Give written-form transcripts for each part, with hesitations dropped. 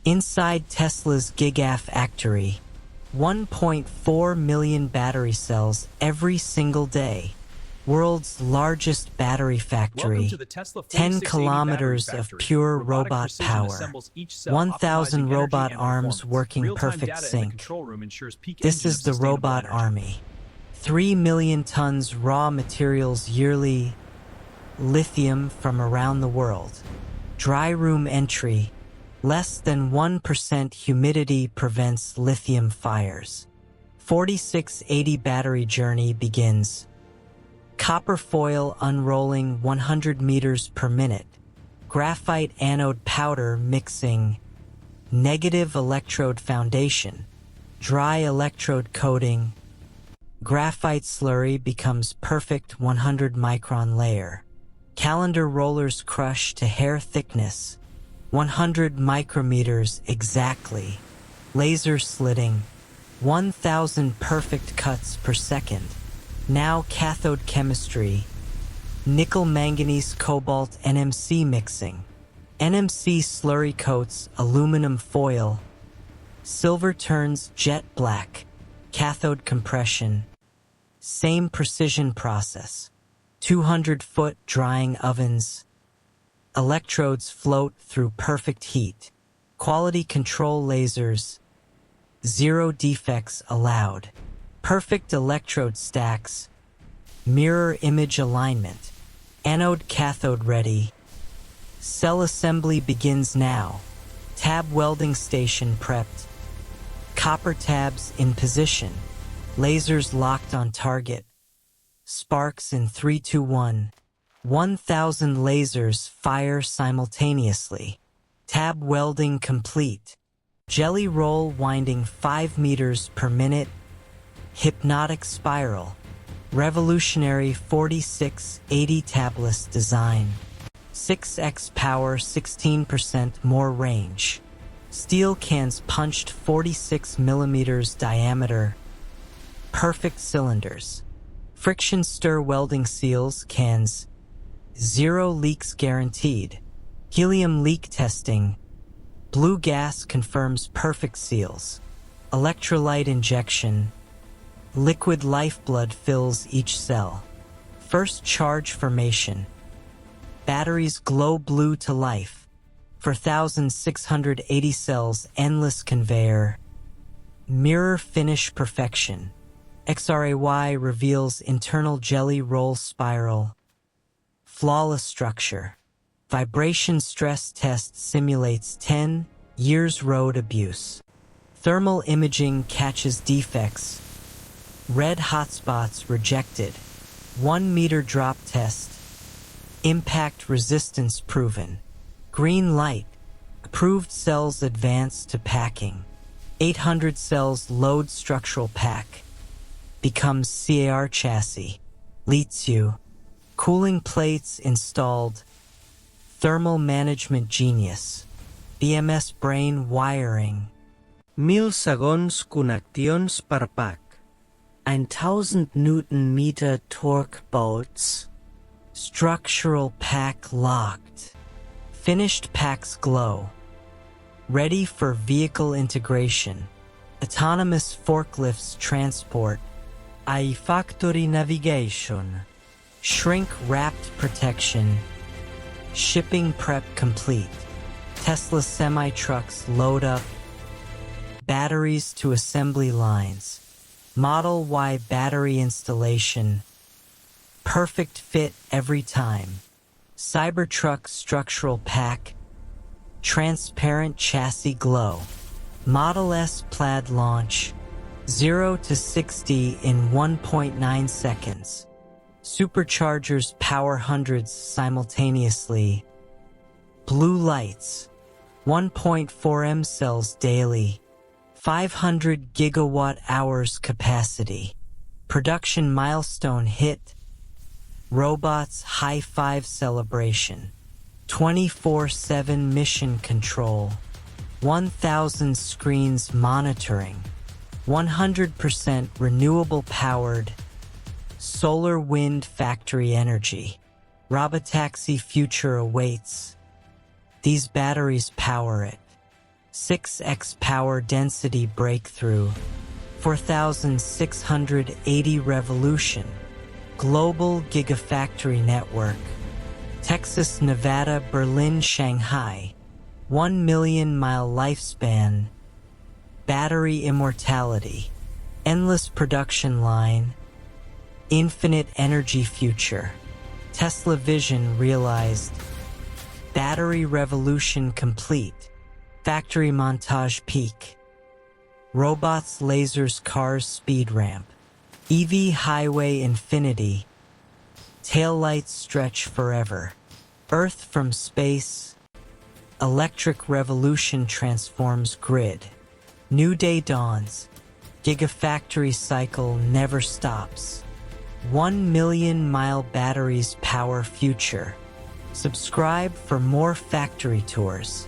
Inside Tesla's GIGAF ACTORY, 1.4 million battery cells every single day. World's largest battery factory, 10 kilometers of pure robot power, 1,000 robot arms working perfect sync. This is the robot army. 3 million tons raw materials yearly, lithium from around the world. Dry room entry, less than 1% humidity prevents lithium fires. 4680 battery journey begins. Copper foil unrolling 100 meters per minute. Graphite anode powder mixing. Negative electrode foundation. Dry electrode coating. Graphite slurry becomes perfect 100 micron layer. Calendar rollers crush to hair thickness. 100 micrometers exactly. Laser slitting. 1,000 perfect cuts per second. Now cathode chemistry. Nickel manganese cobalt NMC mixing. NMC slurry coats aluminum foil. Silver turns jet black. Cathode compression. Same precision process. 200-foot drying ovens. Electrodes float through perfect heat. Quality control lasers. Zero defects allowed. Perfect electrode stacks. Mirror image alignment. Anode cathode ready. Cell assembly begins now. Tab welding station prepped. Copper tabs in position. Lasers locked on target. Sparks in 3, 2, 1. 1,000 lasers fire simultaneously. Tab welding complete. Jelly roll winding 5 meters per minute. Hypnotic spiral. Revolutionary 4680 tabless design. 6x power, 16% more range. Steel cans punched 46 millimeters diameter. Perfect cylinders. Friction stir welding seals cans. 0 leaks guaranteed. Helium leak testing. Blue gas confirms perfect seals. Electrolyte injection. Liquid lifeblood fills each cell. First charge formation. Batteries glow blue to life. 4,680 cells, endless conveyor. Mirror finish perfection. XRAY reveals internal jelly roll spiral. Flawless structure. Vibration stress test simulates 10 years road abuse. Thermal imaging catches defects. Red hotspots rejected. 1 meter drop test. Impact resistance proven. Green light. Approved cells advance to packing. 800 cells load structural pack. Becomes CAR chassis. Lithium. Cooling plates installed. Thermal management genius. BMS brain wiring. 1000 segons conneccions per pack. 1000 Newton-meter torque bolts. Structural pack locked. Finished packs glow. Ready for vehicle integration. Autonomous forklifts transport. iFactory navigation. Shrink-wrapped protection. Shipping prep complete. Tesla semi-trucks load up. Batteries to assembly lines. Model Y battery installation. Perfect fit every time. Cybertruck structural pack. Transparent chassis glow. Model S plaid launch. 0 to 60 in 1.9 seconds. Superchargers power hundreds simultaneously. Blue lights. 1.4 M cells daily. 500 gigawatt hours capacity. Production milestone hit. Robots high five celebration. 24/7 mission control. 1,000 screens monitoring. 100% renewable powered. Solar wind factory energy. Robotaxi future awaits. These batteries power it. 6x power density breakthrough, 4,680 revolution, global Gigafactory network, Texas, Nevada, Berlin, Shanghai, 1 million mile lifespan, battery immortality, endless production line, infinite energy future, Tesla vision realized, battery revolution complete, factory montage peak, robots, lasers, cars, speed ramp, EV highway infinity, taillights stretch forever, Earth from space, electric revolution transforms grid, new day dawns, Gigafactory cycle never stops, 1 million mile batteries power future. Subscribe for more factory tours.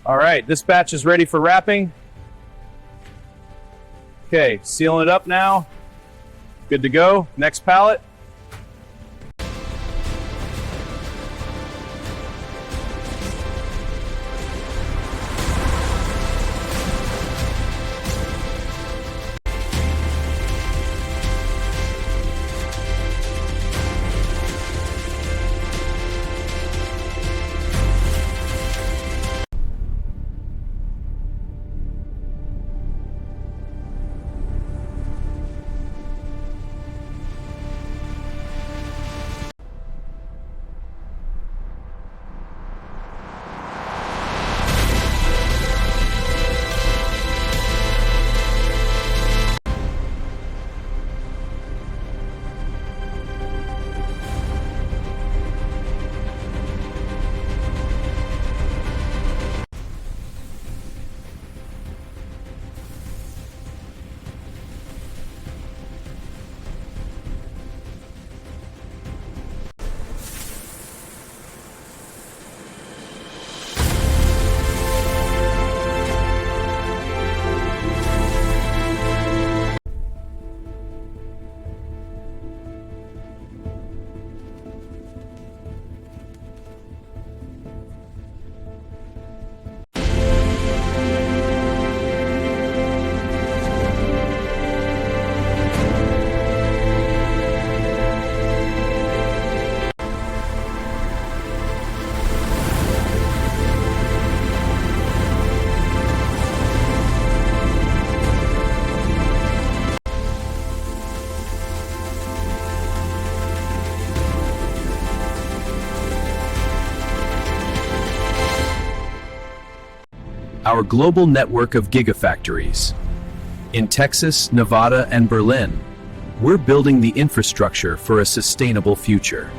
All right, this batch is ready for wrapping. Okay, sealing it up now. Good to go. Next pallet. Our global network of gigafactories. In Texas, Nevada, and Berlin, we're building the infrastructure for a sustainable future.